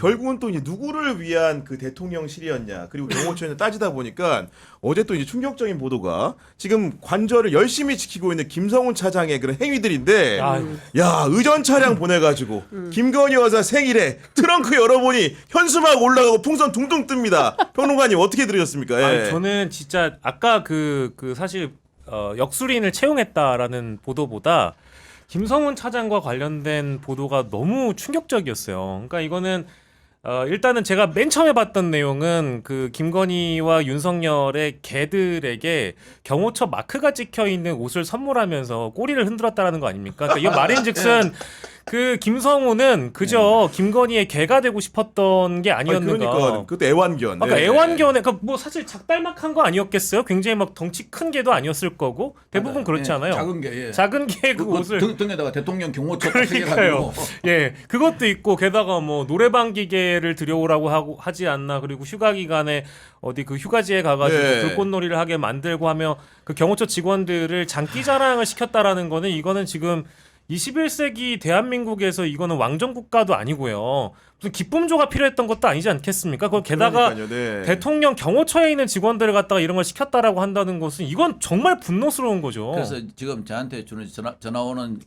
결국은 또 이제 누구를 위한 그 대통령실이었냐 그리고 경호처에 따지다 보니까 어제 또 이제 충격적인 보도가 지금 관절을 열심히 지키고 있는 김성훈 차장의 그런 행위들인데 야 의전 차량 보내가지고 김건희 여사 생일에 트렁크 열어보니 현수막 올라가고 풍선 둥둥 뜹니다. 평론가님 어떻게 들으셨습니까? 예. 아니, 저는 진짜 아까 사실 역술인을 채용했다라는 보도보다 김성훈 차장과 관련된 보도가 너무 충격적이었어요. 그러니까 이거는 일단은 제가 맨 처음에 봤던 내용은 그 김건희와 윤석열의 개들에게 경호처 마크가 찍혀 있는 옷을 선물하면서 꼬리를 흔들었다라는 거 아닙니까? 그러니까 이거 말인즉슨 그 김성훈은 그저 김건희의 개가 되고 싶었던 게 아니었는가. 그러니까 그것도 애완견. 그러니까 네. 애완견에 그러니까 뭐 사실 작달막한 거 아니었겠어요? 굉장히 막 덩치 큰 개도 아니었을 거고 대부분 그렇지 않아요? 작은 개. 예. 작은 개 그 옷을 등에다가 대통령 경호처 그러니까요. 새겨가지고. 예, 그것도 있고 게다가 뭐 노래방 기계를 들여오라고 하지 않나 그리고 휴가 기간에 어디 그 휴가지에 가가지고 네. 불꽃놀이를 하게 만들고 하며 그 경호처 직원들을 장기자랑을 시켰다라는 거는 이거는 지금 21세기 대한민국에서 이거는 왕정 국가도 아니고요. 무슨 기쁨조가 필요했던 것도 아니지 않겠습니까? 게다가 그러니까요, 네. 대통령 경호처에 있는 직원들을 갖다가 이런 걸 시켰다라고 한다는 것은 이건 정말 분노스러운 거죠. 그래서 지금 저한테 주는 전화 오는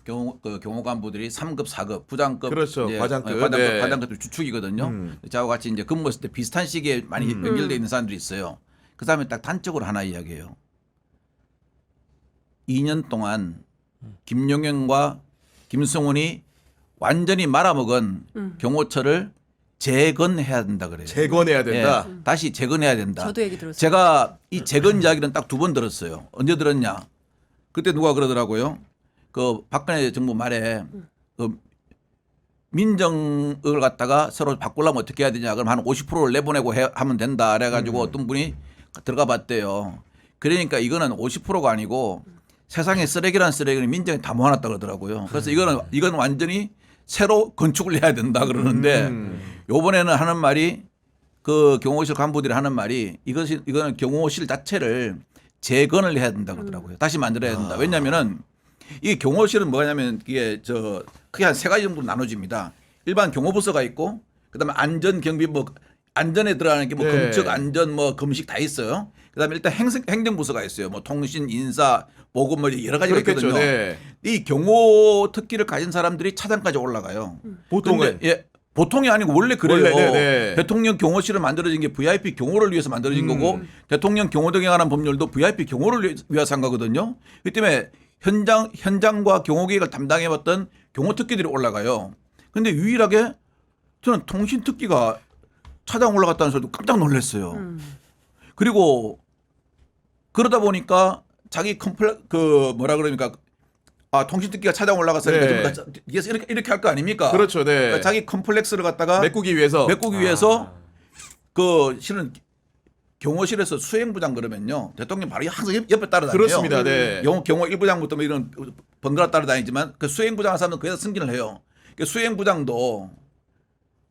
경호 간부들이 3급, 4급, 부장급, 그렇죠. 이제 과장급. 과장급 주축이거든요. 저하고 같이 이제 근무했을 때 비슷한 시기에 많이 연결돼 있는 사람들이 있어요. 그 사람이 딱 단적으로 하나 이야기해요. 2년 동안 김용현과 김성훈이 완전히 말아먹은 경호처를 재건해야 된다 그래요. 재건해야 된다. 예, 다시 재건해야 된다. 저도 얘기 들었어요. 제가 이 재건 이야기는 딱 2번 들었어요. 언제 들었냐? 그때 누가 그러더라고요. 그 박근혜 정부 말에 그 민정을 갖다가 서로 바꾸려면 어떻게 해야 되냐? 그럼 한 50%를 내보내고 하면 된다. 그래가지고 어떤 분이 들어가 봤대요. 그러니까 이거는 50%가 아니고 세상에 쓰레기란 쓰레기는 민정에 다 모아놨다 그러더라고요. 그래서 이건 완전히 새로 건축을 해야 된다 그러는데 요번에는 하는 말이 그 경호실 간부들이 하는 말이 이거는 경호실 자체를 재건을 해야 된다 그러더라고요. 다시 만들어야 된다. 왜냐면은 이 경호실은 뭐냐면 이게 크게 한 3가지 정도로 나눠집니다. 일반 경호부서가 있고 그다음에 안전 경비 뭐 안전에 들어가는 게 뭐 네. 검측 안전 뭐 검식 다 있어요. 그다음에 일단 행정부서가 있어요. 뭐 통신, 인사, 보건 뭐 여러 가지가 그렇겠죠. 있거든요. 네. 이 경호 특기를 가진 사람들이 차장까지 올라가요. 보통은 근데 보통이 아니고 원래 그래요. 원래, 네네. 대통령 경호실을 만들어진 게 VIP 경호를 위해서 만들어진 거고 대통령 경호 등에 관한 법률도 VIP 경호를 위해서 한 거거든요. 그 때문에 현장과 경호 계획을 담당해봤던 경호 특기들이 올라가요. 근데 유일하게 저는 통신 특기가 차장 올라갔다는 소리도 깜짝 놀랐어요. 그리고 그러다 보니까 자기 뭐라 그러니까 통신특기가 차장 올라갔으니까 네. 이렇게 할 거 아닙니까? 그렇죠. 네. 그러니까 자기 컴플렉스를 갖다가 메꾸기 위해서. 그 실은 경호실에서 수행부장 그러면요 대통령 바로 항상 옆에 따라다녀요. 그렇습니다. 네. 경호 1부장부터 뭐 이런 번갈아 따라다니지만 그 수행부장 한 사람은 거기서 승진을 해요. 그 수행부장도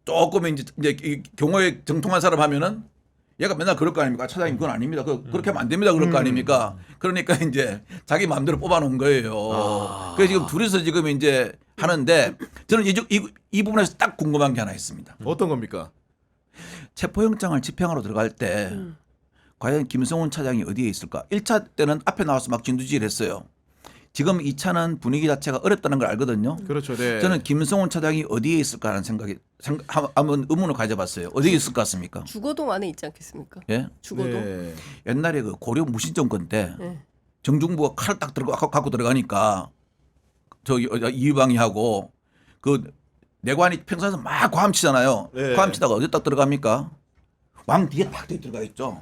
조금 이제 이 경호에 정통한 사람 하면은 얘가 맨날 그럴 거 아닙니까? 차장님 그건 아닙니다. 그렇게 하면 안 됩니다. 그럴 거 아닙니까? 그러니까 이제 자기 마음대로 뽑아놓은 거예요. 그래서 지금 둘이서 지금 이제 하는데 저는 이 부분에서 딱 궁금한 게 하나 있습니다. 어떤 겁니까? 체포영장을 집행하러 들어갈 때 과연 김성훈 차장이 어디에 있을까? 1차 때는 앞에 나와서 막 진두지휘를 했어요. 지금 2차는 분위기 자체가 어렵다는 걸 알거든요. 그렇죠. 네. 저는 김성훈 차장이 어디에 있을까 하는 한번 의문을 가져봤어요. 어디에 있을 것 같습니까? 주거동 안에 있지 않겠습니까? 예? 주거동. 네. 옛날에 그 고려 무신정권 때 네. 정중부가 칼을 딱 갖고 들어가니까 이유방이 하고 그 내관이 평소에서 막 과함치잖아요. 네. 과함치다가 어디 딱 들어갑니까? 왕 뒤에 딱 들어가 있죠.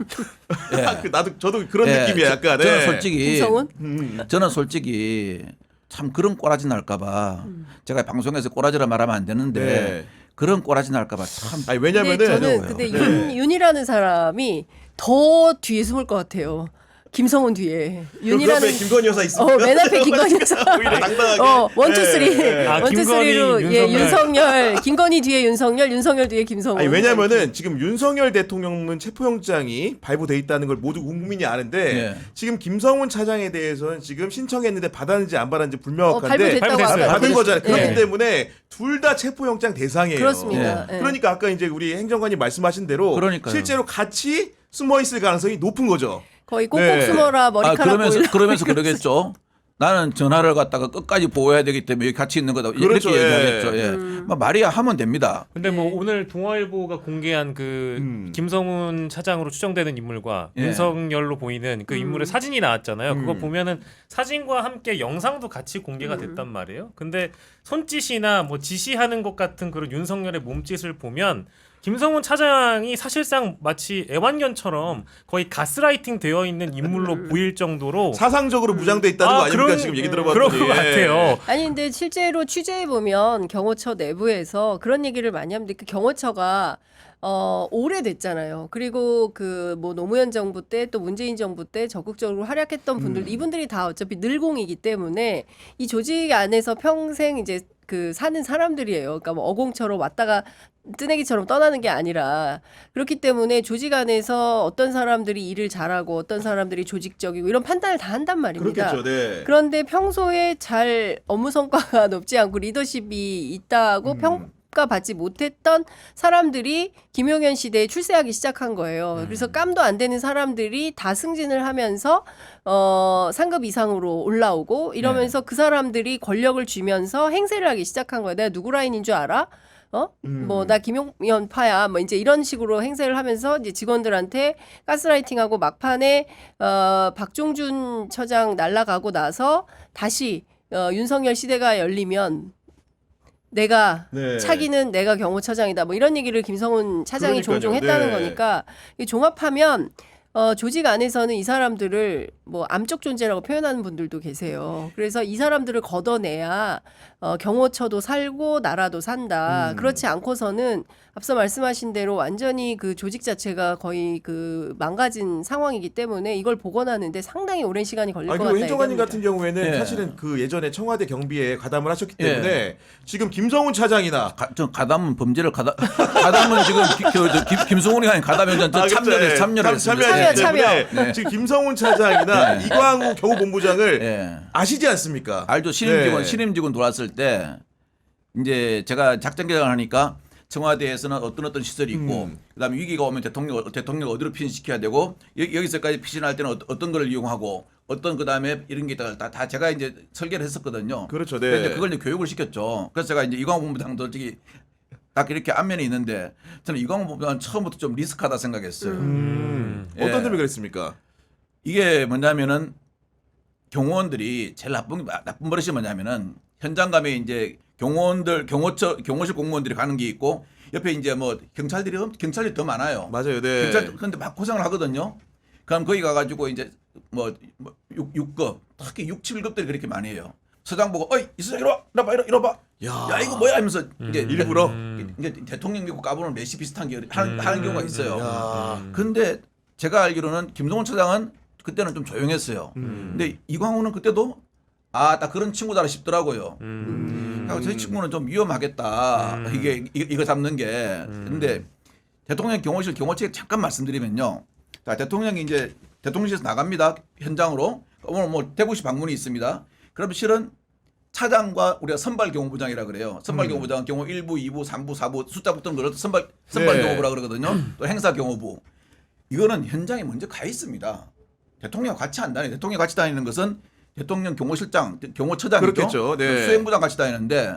예. 저도 그런 예. 느낌이에요. 약간. 네. 저는 솔직히 참 그런 꼬라지 날까봐 제가 방송에서 꼬라지라 말하면 안 되는데 네. 그런 꼬라지 날까봐 참. 아니 근데 왜냐면은 저는 근데 윤이라는 사람이 더 뒤에 숨을 것 같아요. 김성훈 뒤에 그 윤이라는 앞에 김건희 여사 있습니까? 맨 앞에 김건희 여사. 오히려 당당하게. 원투 쓰리. 아, 원투 쓰리로 김건희, 예, 윤석열. 윤석열, 김건희 뒤에 윤석열, 윤석열 뒤에 김성훈. 아니 왜냐면은 지금 윤석열 대통령은 체포영장이 발부돼 있다는 걸 모두 국민이 아는데 예. 지금 김성훈 차장에 대해서는 지금 신청했는데 받았는지 안 받았는지 불명확한데 발부됐다고 발부됐어요. 아까 받은 거잖아요. 예. 그렇기 때문에 둘 다 체포영장 대상이에요. 그렇습니다. 예. 그러니까 아까 이제 우리 행정관님 말씀하신 대로 그러니까요. 실제로 같이 숨어 있을 가능성이 높은 거죠. 거의 꼭꼭 네. 숨어라 머리카락 보일라. 그러면서 그러겠죠. 나는 전화를 갖다가 끝까지 보호해야 되기 때문에 여기 같이 있는 거다. 그렇죠, 이렇게 예. 얘기하겠죠. 예. 뭐 말이야 하면 됩니다. 근데 뭐 오늘 동아일보가 공개한 그 김성훈 차장으로 추정되는 인물과 예. 윤석열로 보이는 그 인물의 사진이 나왔잖아요. 그거 보면은 사진과 함께 영상도 같이 공개가 됐단 말이에요. 근데 손짓이나 뭐 지시하는 것 같은 그런 윤석열의 몸짓을 보면 김성훈 차장이 사실상 마치 애완견처럼 거의 가스라이팅 되어 있는 인물로 보일 정도로 사상적으로 무장돼 있다는 거 아닙니까? 지금 얘기 들어봤더니. 그런 것 같아요. 아니 근데 실제로 취재해 보면 경호처 내부에서 그런 얘기를 많이 합니다. 그 경호처가 오래됐잖아요. 그리고 그 뭐 노무현 정부 때 또 문재인 정부 때 적극적으로 활약했던 분들 이분들이 다 어차피 늘공이기 때문에 이 조직 안에서 평생 이제 그 사는 사람들이에요. 그러니까 뭐 어공처럼 왔다가 뜨내기처럼 떠나는 게 아니라 그렇기 때문에 조직 안에서 어떤 사람들이 일을 잘하고 어떤 사람들이 조직적이고 이런 판단을 다 한단 말입니다. 그렇겠죠. 네. 그런데 평소에 잘 업무 성과가 높지 않고 리더십이 있다고 평가받지 못했던 사람들이 김용현 시대에 출세하기 시작한 거예요. 그래서 깜도 안 되는 사람들이 다 승진을 하면서 상급 이상으로 올라오고 이러면서 그 사람들이 권력을 쥐면서 행세를 하기 시작한 거예요. 내가 누구 라인인 줄 알아? 뭐 나 김용현 파야 뭐 이제 이런 식으로 행세를 하면서 이제 직원들한테 가스라이팅하고 막판에 박종준 처장 날라가고 나서 다시 윤석열 시대가 열리면 내가 네. 차기는 내가 경호처장이다 뭐 이런 얘기를 김성훈 차장이 그러니까요. 종종 했다는 네. 거니까 이 종합하면 조직 안에서는 이 사람들을 뭐 암적 존재라고 표현하는 분들도 계세요. 그래서 이 사람들을 걷어내야 경호처도 살고 나라도 산다. 그렇지 않고서는 앞서 말씀하신 대로 완전히 그 조직 자체가 거의 그 망가진 상황이기 때문에 이걸 복원하는데 상당히 오랜 시간이 걸릴 것 그리고 같다. 행정관님 얘기합니다. 같은 경우에는 예. 사실은 그 예전에 청와대 경비에 가담을 하셨기 예. 때문에 지금 김성훈 차장이나 저 가담은 범죄를 가담은 지금 김성훈이 아닌 가담 현장 그렇죠. 참여를 했습니다. 참여했기 참여. 때문에 네. 지금 김성훈 차장이나 네. 이광우 경호본부장을 예. 아시지 않습니까? 알죠. 신임직원 돌아왔을 때 이제 제가 작전계획을 하니까 청와대에서는 어떤 시설이 있고 그다음에 위기가 오면 대통령 어디로 피신시켜야 되고 여기서까지 피신할 때는 어떤 걸 이용하고 어떤 그다음에 이런 게 있다가 다 제가 이제 설계를 했었거든요. 그렇죠. 그래서 네. 이제 그걸 이제 교육을 시켰죠. 그래서 제가 이제 이광호 본부장도 솔직히 딱 이렇게 안면에 있는데 저는 이광호 본부장은 처음부터 좀 리스크하다 생각했어요. 예. 어떤 점이 그랬습니까? 이게 뭐냐면은 경호원들이 제일 나쁜 버릇이 뭐냐면은 현장 가면 이제 경호실 공무원들이 가는 게 있고 옆에 이제 뭐 경찰들이 더 많아요. 맞아요. 네. 경찰 근데 막 고생을 하거든요. 그럼 거기 가가지고 이제 뭐 6급 특히 6, 7급들이 그렇게 많이 해요. 서장 보고 어이 이 서장 이리 와봐. 야 이거 뭐야 하면서 이제 일부러? 이게 대통령 믿고 까보는 메시 비슷한 게 하는 경우가 있어요. 야. 근데 제가 알기로는 김성훈 차장은 그때는 좀 조용했어요. 근데 이광우는 그때도 딱 그런 친구다 싶더라고요. 그래서 저 친구는 좀 위험하겠다. 이거 잡는 게. 근데 대통령 경호처에 잠깐 말씀드리면요. 자, 대통령이 이제 대통령실에서 나갑니다. 현장으로. 오늘 뭐 대구시 방문이 있습니다. 그럼 실은 차장과 우리가 선발 경호부장이라 그래요. 선발 경호부장은 경호 1부, 2부, 3부, 4부 숫자 붙은 걸 선발 네. 경호부라 그러거든요. 또 행사 경호부. 이거는 현장에 먼저 가 있습니다. 대통령과 같이 한다니. 대통령이 같이 다니는 것은 대통령 경호실장, 경호처장이죠. 그렇겠죠. 네. 수행부장 같이 다니는데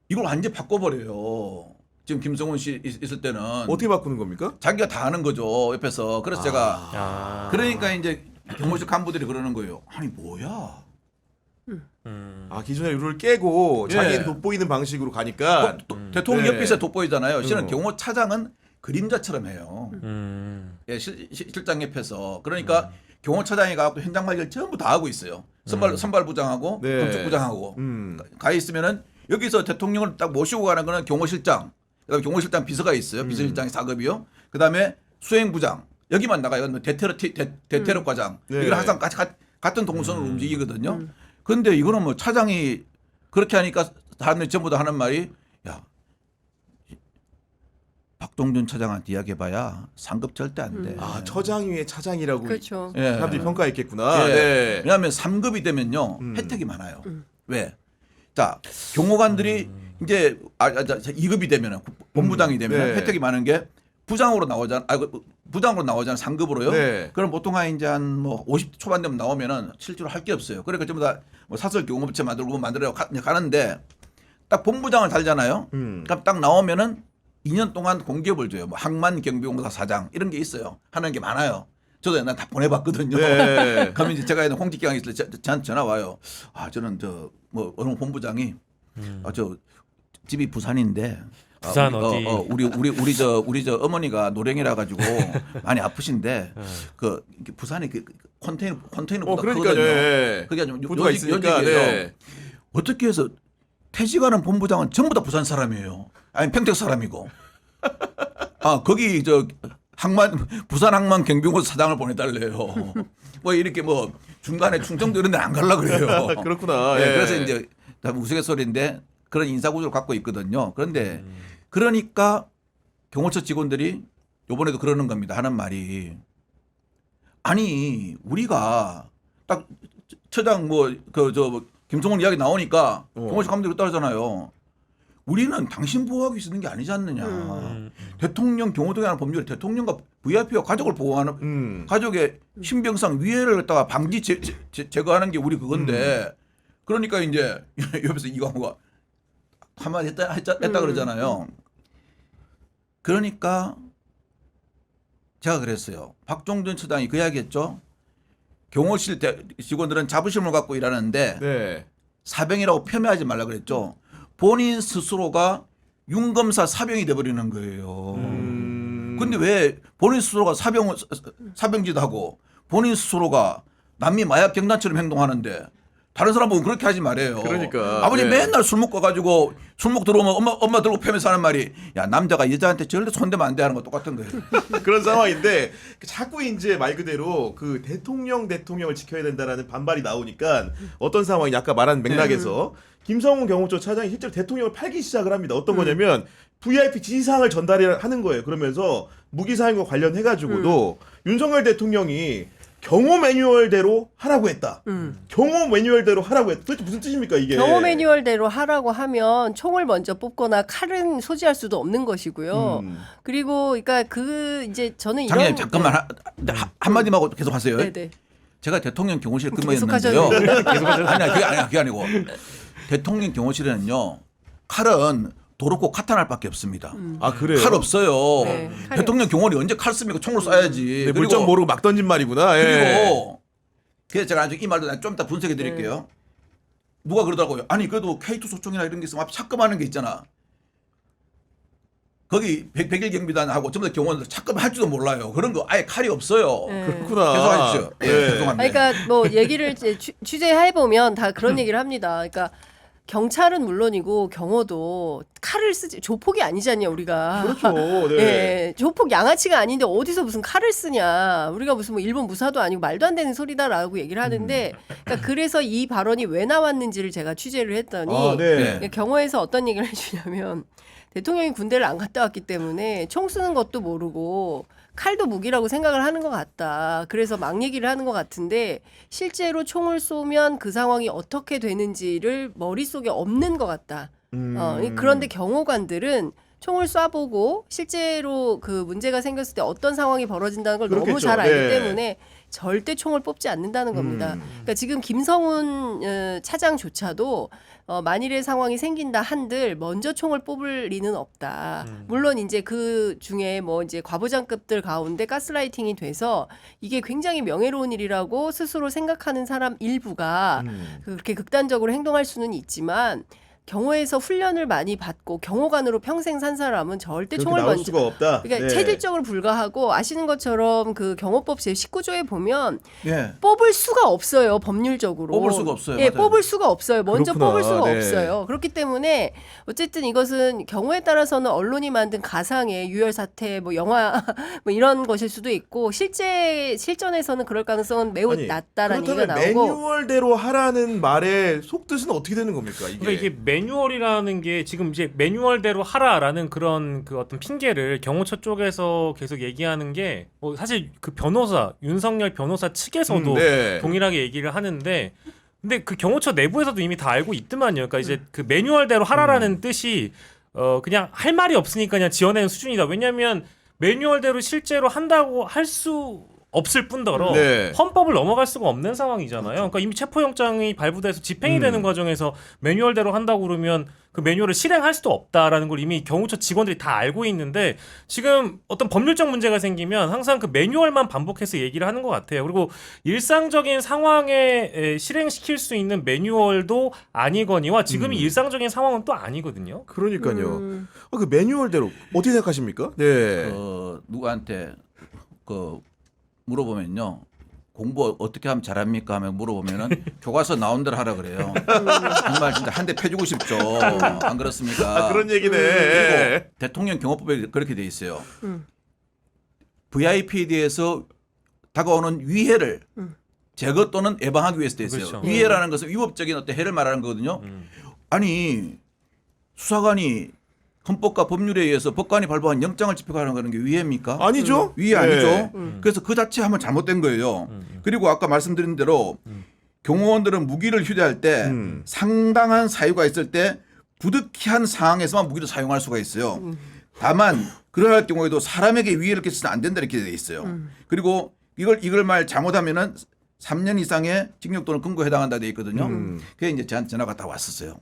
이걸 완전히 바꿔버려요. 지금 김성훈 씨 있을 때는 어떻게 바꾸는 겁니까? 자기가 다 하는 거죠. 옆에서. 그래서 제가 그러니까 이제 경호실 간부들이 그러는 거예요. 아니 뭐야. 기존의 룰을 깨고 예. 자기 돋보이는 방식으로 가니까 대통령 네. 옆에서 돋보이잖아요. 실은 경호차장은 그림자처럼 해요. 음. 예, 실장 옆에서. 그러니까 경호차장이 가고 현장 관리를 전부 다 하고 있어요. 선발부장하고 네. 건축부장하고 가 있으면은 여기서 대통령을 딱 모시고 가는 거는 경호실장. 그다음에 경호실장 비서가 있어요. 비서실장이 4급이요. 그다음에 수행부장. 여기만 나가요. 뭐 대테러 과장. 네. 이건 항상 같은 동선으로 움직이거든요. 그런데 이거는 뭐 차장이 그렇게 하니까 사람들이 전부 다 하는 말이 야 박동준 차장한테 이야기해봐야 상급 절대 안 돼. 아 처장 위에 차장이라고 그렇죠. 예. 사람들이 평가했겠구나. 예. 네. 왜냐하면 3급이 되면요 혜택이 많아요. 왜? 자 경호관들이 이제 2급이 되면 본부장이 되면 네. 혜택이 많은 게 부장으로 나오잖아. 부장으로 나오잖아. 3급으로요. 네. 그럼 보통 한 이제 한 뭐 50 초반 되면 나오면은 실제로 할 게 없어요. 그러니까 전부 다 뭐 사설 경호업체 만들고 만들어 가는데 딱 본부장을 달잖아요. 그럼 딱 나오면은 2년 동안 공기업을 줘요. 뭐 항만 경비공사 사장 이런 게 있어요. 하는 게 많아요. 저도 옛날에 다 보내봤거든요. 네. 그러면 이제 제가 있는 홍직경에 있을 때 저한테 전화 와요. 아 저는 저 뭐 어느 본부장이 저 집이 부산인데 부산 어디? 우리 저 어머니가 노령이라 가지고 많이 아프신데 그 부산에 그 컨테이너보다 그러니까요. 크거든요. 예. 그게 좀 보도가 있으니까. 요직이에요. 네. 어떻게 해서 퇴직하는 본부장은 전부 다 부산 사람이에요. 아니 평택 사람이고. 아 거기 저 부산 항만 경비공사 사장을 보내달래요. 뭐 이렇게 뭐 중간에 충청도 이런 데는 안 갈라 그래요. 그렇구나. 네, 예. 그래서 이제 우스갯소리인데 그런 인사구조를 갖고 있거든요. 그런데 그러니까 경호처 직원들이 요번에도 그러는 겁니다. 하는 말이 아니 우리가 딱 처장 김성훈 이야기 나오니까 경호처 감독이 따르잖아요. 우리는 당신 보호하기 위해서 있는 게 아니지 않느냐. 대통령 경호 등에 관한 법률에 대통령과 VIP와 가족을 보호하는 가족의 신병상 위해를 갖다가 방지 제거하는 게 우리 그건데 그러니까 이제 옆에서 이광호가 한마디 했다 그러잖아요. 그러니까 제가 그랬어요. 박종준 처장이 그 이야기했죠. 경호실 직원들은 자부심을 갖고 일하는데 네. 사병이라고 폄훼하지 말라 그랬죠. 본인 스스로가 윤검사 사병이 돼버리는 거예요. 근데 왜 본인 스스로가 사병짓 하고 본인 스스로가 남미 마약 경단처럼 행동하는데 다른 사람 보면 그렇게 하지 말아요. 그러니까. 아버지 네. 맨날 술 먹고 가지고 술 먹고 들어오면 엄마 들고 패면서 하는 말이 야 남자가 여자한테 절대 손대면 안 돼 하는 거 똑같은 거예요. 그런 상황인데 자꾸 이제 말 그대로 그 대통령을 지켜야 된다라는 반발이 나오니까 어떤 상황이 아까 말한 맥락에서 김성훈 경호처 차장이 실제로 대통령을 팔기 시작을 합니다. 어떤 거냐면 VIP 지시사항을 전달하는 거예요. 그러면서 무기 사용과 관련해 가지고도 윤석열 대통령이 경호 매뉴얼대로 하라고 했다. 경호 매뉴얼대로 하라고 했다. 도대체 무슨 뜻입니까 이게? 경호 매뉴얼대로 하라고 하면 총을 먼저 뽑거나 칼은 소지할 수도 없는 것이고요. 그리고 그러니까 이제 저는 이런 장님 잠깐만 한마디만 하고 계속 하세요. 네네. 제가 대통령 경호실 계속 근무했는데요. 하셨는데. 아니야 그게 아니고 대통령 경호실에는요 칼은 도로코 카타날밖에 없습니다. 아 그래요? 칼 없어요. 네, 칼이 대통령 경호원이 언제 칼 씁니까? 총을 쏴야지. 네, 물정 모르고 막 던진 말이구나. 예. 그리고 그래서 제가 나중에 이 말도 좀 이따 분석해 드릴게요. 누가 그러더라고요. 아니 그래도 K2 소총이나 이런 게 있으면 앞에 착금하는 게 있잖아. 거기 100일 경비단하고 전부 다 경호원들 착금할 줄도 몰라요. 그런 거 아예 칼이 없어요. 네. 그렇구나. 계속하십시오. 예, 네. 죄송합니다. 그러니까 뭐 얘기를 이제 취재해 보면 다 그런 얘기를 합니다. 그러니까 경찰은 물론이고 경호도 칼을 쓰지 조폭이 아니잖냐 우리가. 그렇죠. 네. 예, 조폭 양아치가 아닌데 어디서 무슨 칼을 쓰냐. 우리가 무슨 뭐 일본 무사도 아니고 말도 안 되는 소리다라고 얘기를 하는데 그러니까 그래서 이 발언이 왜 나왔는지를 제가 취재를 했더니 아, 네. 네. 경호에서 어떤 얘기를 해주냐면 대통령이 군대를 안 갔다 왔기 때문에 총 쓰는 것도 모르고 칼도 무기라고 생각을 하는 것 같다. 그래서 막 얘기를 하는 것 같은데 실제로 총을 쏘면 그 상황이 어떻게 되는지를 머릿속에 없는 것 같다. 그런데 경호관들은 총을 쏴보고 실제로 그 문제가 생겼을 때 어떤 상황이 벌어진다는 걸 너무 그렇겠죠. 잘 알기 네. 때문에 절대 총을 뽑지 않는다는 겁니다. 그러니까 지금 김성훈 차장조차도 만일의 상황이 생긴다 한들 먼저 총을 뽑을 리는 없다. 물론 이제 그 중에 뭐 이제 과부장급들 가운데 가스라이팅이 돼서 이게 굉장히 명예로운 일이라고 스스로 생각하는 사람 일부가 그렇게 극단적으로 행동할 수는 있지만 경호에서 훈련을 많이 받고 경호관으로 평생 산 사람은 절대 그렇게 총을 나올 먼저 수가 없다. 그러니까 네. 체질적으로 불가하고 아시는 것처럼 그 경호법 제19조에 보면 예. 뽑을 수가 없어요. 법률적으로. 뽑을 수가 없어요. 예, 맞아요. 뽑을 수가 없어요. 먼저 그렇구나. 뽑을 수가 네. 없어요. 그렇기 때문에 어쨌든 이것은 경우에 따라서는 언론이 만든 가상의 유혈 사태, 뭐 영화 뭐 이런 것일 수도 있고 실제 실전에서는 그럴 가능성은 매우 아니, 낮다라는 얘기가 그렇다면 나오고. 매뉴얼대로 하라는 말의 속뜻은 어떻게 되는 겁니까? 이게. 그러니까 이게 매뉴얼이라는 게 지금 이제 매뉴얼대로 하라라는 그런 그 어떤 핑계를 경호처 쪽에서 계속 얘기하는 게 뭐 사실 그 변호사 윤석열 변호사 측에서도 네. 동일하게 얘기를 하는데 근데 그 경호처 내부에서도 이미 다 알고 있더만요. 그러니까 이제 그 매뉴얼대로 하라라는 뜻이 그냥 할 말이 없으니까 그냥 지어내는 수준이다. 왜냐하면 매뉴얼대로 실제로 한다고 할 수 없을 뿐더러 네. 헌법을 넘어갈 수가 없는 상황이잖아요. 그러니까 이미 체포영장이 발부돼서 집행이 되는 과정에서 매뉴얼대로 한다고 그러면 그 매뉴얼을 실행할 수도 없다라는 걸 이미 경호처 직원들이 다 알고 있는데 지금 어떤 법률적 문제가 생기면 항상 그 매뉴얼만 반복해서 얘기를 하는 것 같아요. 그리고 일상적인 상황에 실행시킬 수 있는 매뉴얼도 아니거니와 지금이 일상적인 상황은 또 아니거든요. 그러니까요. 그 매뉴얼대로 어떻게 생각하십니까? 네. 누구한테 그 물어보면요. 공부 어떻게 하면 잘합니까? 하면 물어보면은 교과서 나온 대로 하라 그래요. 정말 진짜 한 대 패주고 싶죠. 안 그렇습니까? 그런 얘기네. 그리고 대통령 경호법에 그렇게 돼 있어요. VIP에 대해서 다가오는 위해를 제거 또는 예방하기 위해서 돼 있어요. 그렇죠. 위해라는 것은 위법적인 어떤 해를 말하는 거거든요. 아니 수사관이 헌법과 법률에 의해서 법관이 발부한 영장을 집행하는 거는 게 위해입니까? 아니죠? 위해 네. 아니죠. 그래서 그 자체 하면 잘못된 거예요. 그리고 아까 말씀드린 대로 경호원들은 무기를 휴대할 때 상당한 사유가 있을 때 부득이한 상황에서만 무기를 사용할 수가 있어요. 다만 그러할 경우에도 사람에게 위해를 끼치면 안 된다 이렇게 돼 있어요. 그리고 이걸 말 잘못하면은 3년 이상의 징역 또는 금고에 해당한다 돼 있거든요. 그게 이제 저한테 전화가 다 왔었어요.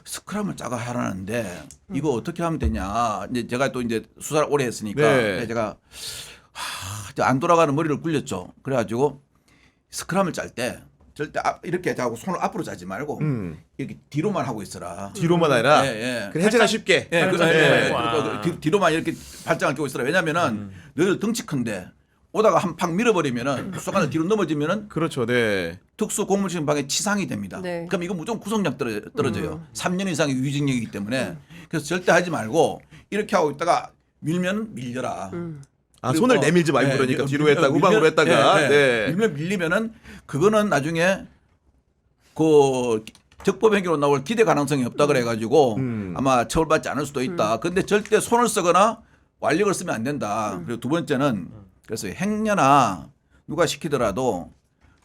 스크럼을 짜가 하라는데 이거 어떻게 하면 되냐. 이제 제가 또 이제 수사를 오래 했으니까 네. 제가 안 돌아가는 머리를 굴렸죠. 그래가지고 스크럼을 짤 때 절대 이렇게 하고 손을 앞으로 짜지 말고 이렇게 뒤로만 하고 있어라. 뒤로만 해라. 예, 예. 그 해제가 쉽게. 예, 팔짱 예, 끼고. 뒤로만 이렇게 발장을 끼고 있어라. 왜냐면은 너희들 덩치 큰데 오다가 한 팍 밀어버리면은 수사관을 뒤로 넘어지면은 그렇죠. 네. 특수 고무신방에 치상이 됩니다. 네. 그럼 이거 무조건 구속력 떨어져요. 3년 이상의 유징력이기 때문에 그래서 절대 하지 말고 이렇게 하고 있다가 밀면 밀려라. 아, 그리고 손을 내밀지 말고 그러니까 뒤로 했다가 후방으로 했다가. 네. 밀면 밀리면은 그거는 나중에 그 적법행위로 나올 기대 가능성이 없다 그래가지고 아마 처벌받지 않을 수도 있다. 근데 절대 손을 쓰거나 완력을 쓰면 안 된다. 그리고 두 번째는 그래서 행여나 누가 시키더라도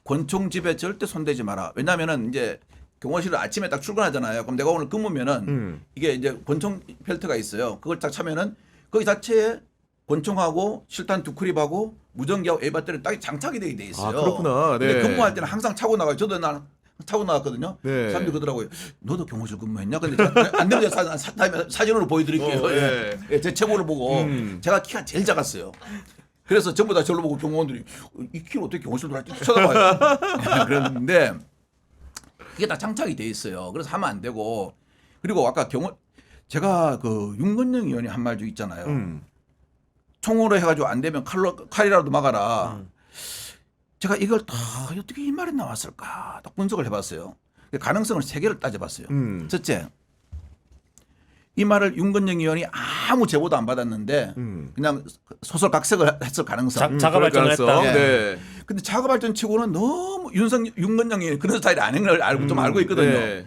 권총 집에 절대 손대지 마라. 왜냐하면은 이제 경호실을 아침에 딱 출근하잖아요. 그럼 내가 오늘 근무면은 이게 이제 권총 펠트가 있어요. 그걸 딱 차면은 거기 자체에 권총하고 실탄 2클립하고 무전기하고 A 배터리 딱 장착이 되게 돼 있어요. 아, 그렇구나. 네. 근데 근무할 때는 항상 차고 나가요. 저도 난 차고 나갔거든요. 네. 사람들이 그러더라고요. 너도 경호실 근무했냐? 근데 안 되면 제가 사진으로 보여드릴게요. 네. 예, 제 체고를 보고 제가 키가 제일 작았어요. 그래서 전부 다 저를 보고 경호원들이 이 키를 어떻게 경호실 들어갈지 쳐다봐요. 그랬는데 이게 다 장착이 돼 있어요. 그래서 하면 안 되고 그리고 아까 제가 그 윤건영 의원이 한 말 중 있잖아요. 총으로 해가지고 안 되면 칼이라도 막아라. 제가 이걸 다 어떻게 이 말이 나왔을까 딱 분석을 해봤어요. 가능성을 세 개를 따져봤어요. 첫째, 이 말을 윤건영 의원이 아무 제보도 안 받았는데 그냥 소설 각색을 했을 가능성. 자가 발전을 했다. 예. 네. 근데 자가 발전 치고는 너무 윤건영 의원이 그런 스타일이 아닌 걸 알고 좀 알고 있거든요. 네.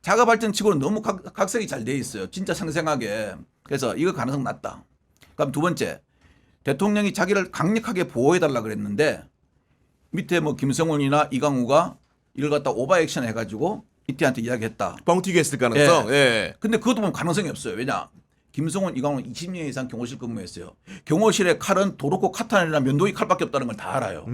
자가 발전 치고는 너무 각색이 잘 돼 있어요. 진짜 생생하게. 그래서 이거 가능성 낮다. 그럼 두 번째, 대통령이 자기를 강력하게 보호해달라 그랬는데 밑에 뭐 김성훈이나 이강우가 이걸 갖다 오버액션 해가지고 이태한테 이야기했다. 뻥튀기 했을 가능성. 예. 근데 그것도 보면 가능성이 없어요. 왜냐? 김성훈, 이강우 20년 이상 경호실 근무했어요. 경호실의 칼은 도로코 카탄이나 면도기 칼밖에 없다는 걸 다 알아요.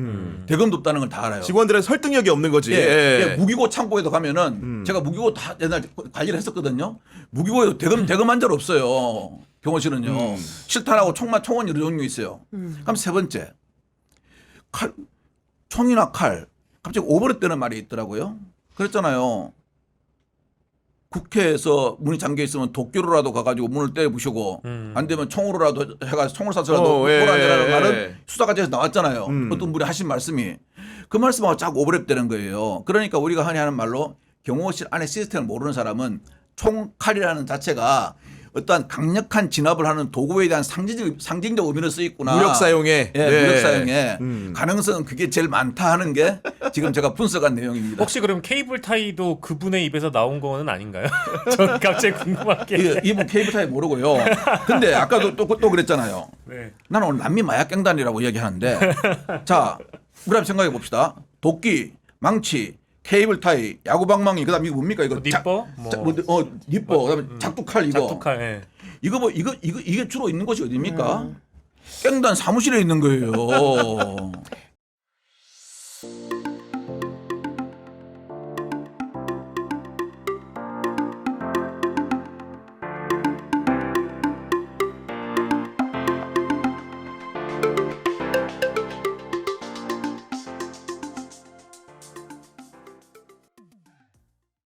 대검도 없다는 걸 다 알아요. 직원들의 설득력이 없는 거지. 예, 예. 예, 무기고 창고에도 가면은 제가 무기고 다 옛날 관리를 했었거든요. 무기고에도 대검 한 절 없어요. 경호실은요. 실탄하고 총은 여러 종류 있어요. 그럼 세 번째, 총이나 칼 갑자기 오버랩되는 말이 있더라고요. 그랬잖아요. 국회에서 문이 잠겨 있으면 도끼로라도 가가지고 문을 때려 부시고 안 되면 총으로라도 해가 총을 쏴서라도 몰아내라는 말은 수사과정에서 나왔잖아요. 어떤 분이 하신 말씀이 그 말씀하고 자꾸 오버랩되는 거예요. 그러니까 우리가 흔히 하는 말로 경호실 안에 시스템을 모르는 사람은 총칼이라는 자체가 어떠한 강력한 진압을 하는 도구에 대한 상징적 의미로 쓰여 있구나. 무력 사용에 예, 무력 사용에 가능성은 그게 제일 많다 하는 게 지금 제가 분석한 내용입니다. 혹시 그럼 케이블 타이도 그분의 입에서 나온 거는 아닌가요? 전 갑자기 궁금한 게. 이분 케이블 타이 모르고요. 근데 아까도 또 그랬잖아요. 네. 나는 오늘 남미 마약갱단이라고 이야기하는데 자 우리 한번 생각해 봅시다. 도끼, 망치, 케이블 타이, 야구방망이 그다음 이거 뭡니까 이거? 니퍼? 니퍼. 그다음에 작두칼 이거. 작두칼. 예. 이거 뭐 이게 주로 있는 곳이 어디입니까? 갱단 사무실에 있는 거예요.